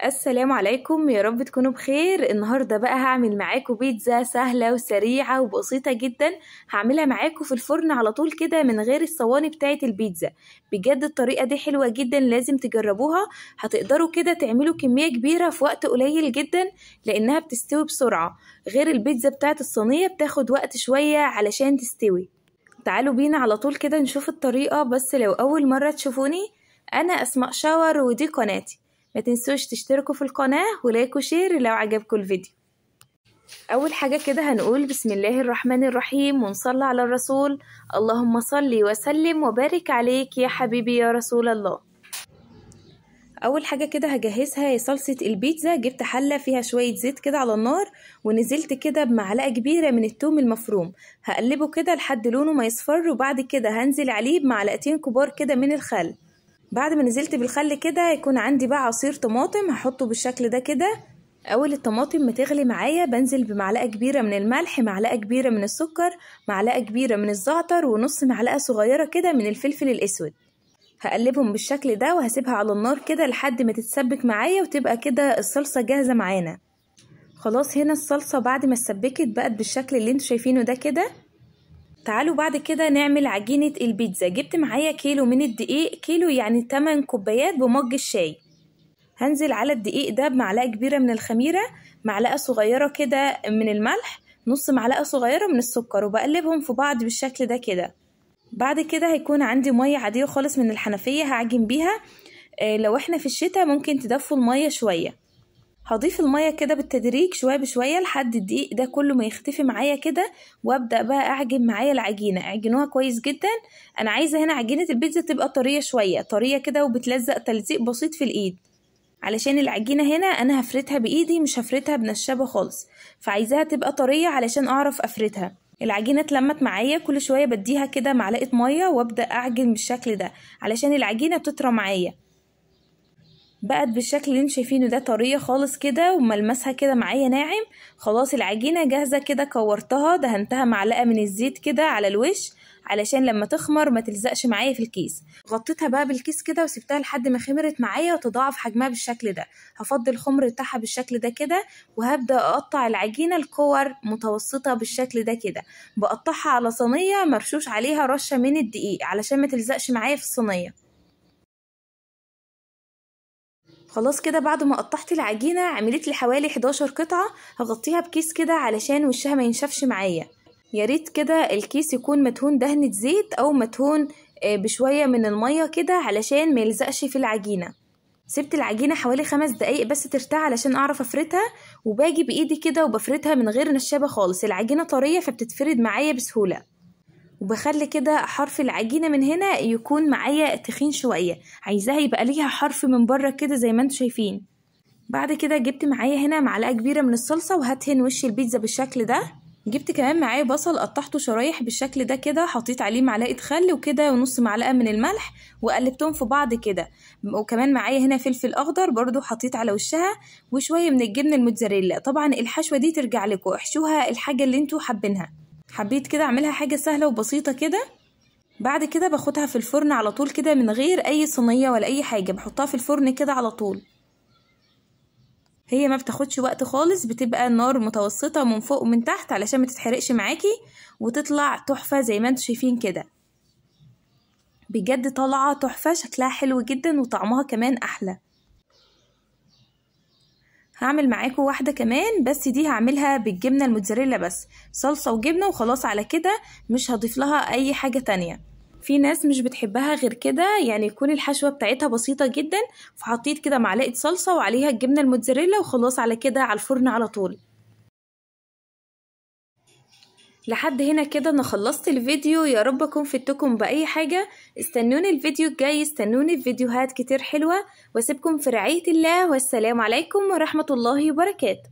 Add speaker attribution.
Speaker 1: السلام عليكم، يا رب تكونوا بخير. النهاردة بقى هعمل معاكم بيتزا سهلة وسريعة وبسيطة جدا. هعملها معاكم في الفرن على طول كده من غير الصواني بتاعة البيتزا. بجد الطريقة دي حلوة جدا، لازم تجربوها. هتقدروا كده تعملوا كمية كبيرة في وقت قليل جدا لانها بتستوي بسرعة، غير البيتزا بتاعة الصينية بتاخد وقت شوية علشان تستوي. تعالوا بينا على طول كده نشوف الطريقة. بس لو اول مرة تشوفوني، انا اسماء شاور ودي قناتي. ما تنسوش تشتركوا في القناة ولايك وشير لو عجبكم الفيديو. اول حاجة كده هنقول بسم الله الرحمن الرحيم ونصلي على الرسول. اللهم صل وسلم وبارك عليك يا حبيبي يا رسول الله. اول حاجة كده هجهزها هي صلصة البيتزا. جبت حلة فيها شوية زيت كده على النار، ونزلت كده بمعلقة كبيرة من الثوم المفروم. هقلبه كده لحد لونه ما يصفر، وبعد كده هنزل عليه بمعلقتين كبار كده من الخل. بعد ما نزلت بالخل كده يكون عندي بقى عصير طماطم هحطه بالشكل ده كده. اول الطماطم ما تغلي معايا بنزل بمعلقه كبيره من الملح، معلقه كبيره من السكر، معلقه كبيره من الزعتر، ونص معلقه صغيره كده من الفلفل الاسود. هقلبهم بالشكل ده وهسيبها على النار كده لحد ما تتسبك معايا وتبقى كده الصلصه جاهزه معانا. خلاص هنا الصلصه بعد ما اتسبكت بقت بالشكل اللي انتوا شايفينه ده كده. تعالوا بعد كده نعمل عجينة البيتزا. جبت معايا كيلو من الدقيق، كيلو يعني 8 كوبايات بمج الشاي. هنزل على الدقيق ده بمعلقة كبيرة من الخميرة، معلقة صغيرة كده من الملح، نص معلقة صغيرة من السكر، وبقلبهم في بعض بالشكل ده كده. بعد كده هيكون عندي مية عادية خالص من الحنفية هعجن بيها. لو احنا في الشتاء ممكن تدفوا المية شوية. هضيف المية كده بالتدريج شوية بشوية لحد الدقيق ده كله ما يختفي معايا كده، وابدأ بقى اعجن معايا العجينة. اعجنوها كويس جدا. انا عايزة هنا عجينة البيتزا تبقى طرية شوية، طرية كده وبتلزق تلزيق بسيط في الايد، علشان العجينة هنا انا هفردها بايدي مش هفردها بنشابة خالص، فعايزاها تبقى طرية علشان اعرف افردها. العجينة اتلمت معايا، كل شوية بديها كده معلقة مية وابدأ اعجن بالشكل ده علشان العجينة تطرى معايا. بقت بالشكل اللي انتوا شايفينه ده طريه خالص كده وملمسها كده معايا ناعم. خلاص العجينه جاهزه كده. كورتها دهنتها معلقه من الزيت كده على الوش علشان لما تخمر ما تلزقش معايا في الكيس. غطيتها بقى بالكيس كده وسبتها لحد ما خمرت معايا وتضاعف حجمها بالشكل ده. هفضي الخمر بتاعها بالشكل ده كده، وهبدا اقطع العجينه لكور متوسطه بالشكل ده كده. بقطعها على صينيه مرشوش عليها رشه من الدقيق علشان ما تلزقش معايا في الصينيه. خلاص كده بعد ما قطعت العجينة عملت لي حوالي 11 قطعة. هغطيها بكيس كده علشان وشها ما ينشفش معايا. يا ريت كده الكيس يكون مدهون دهنة زيت او مدهون بشوية من المية كده علشان ما يلزقش في العجينة. سبت العجينة حوالي 5 دقايق بس ترتاح علشان اعرف افردها، وباجي بايدي كده وبفردها من غير نشابة خالص. العجينة طرية فبتتفرد معايا بسهولة. وبخلي كده حرف العجينة من هنا يكون معايا تخين شوية، عايزاها يبقى ليها حرف من بره كده زي ما انتوا شايفين. بعد كده جبت معايا هنا معلقة كبيرة من الصلصة وهدهن وش البيتزا بالشكل ده. جبت كمان معايا بصل قطعته شرايح بالشكل ده كده، حطيت عليه معلقة خل وكده ونص معلقة من الملح وقلبتهم في بعض كده. وكمان معايا هنا فلفل اخضر برضو حطيت على وشها، وشوية من الجبنة الموتزاريلا. طبعا الحشوة دي ترجع لكم، احشوها الحاجة اللي انتوا حابينها. حبيت كده اعملها حاجة سهلة وبسيطة كده. بعد كده باخدها في الفرن على طول كده من غير اي صينية ولا اي حاجة، بحطها في الفرن كده على طول. هي ما بتاخدش وقت خالص، بتبقى النار متوسطة من فوق ومن تحت علشان ما تتحرقش معاكي، وتطلع تحفة زي ما انتوا شايفين كده. بجد طالعة تحفة، شكلها حلو جدا وطعمها كمان احلى. هعمل معاكم واحدة كمان، بس دي هعملها بالجبنة الموتزاريلا بس، صلصة وجبنة وخلاص على كده، مش هضيف لها اي حاجة تانية. في ناس مش بتحبها غير كده، يعني يكون الحشوة بتاعتها بسيطة جدا، فحطيت كده معلقة صلصة وعليها الجبنة الموتزاريلا وخلاص على كده على الفرن على طول. لحد هنا كده انا خلصت الفيديو، يا رب اكون فدتكم باي حاجة. استنوني الفيديو الجاي، استنوني في فيديوهات كتير حلوة، واسيبكم في رعاية الله، والسلام عليكم ورحمة الله وبركاته.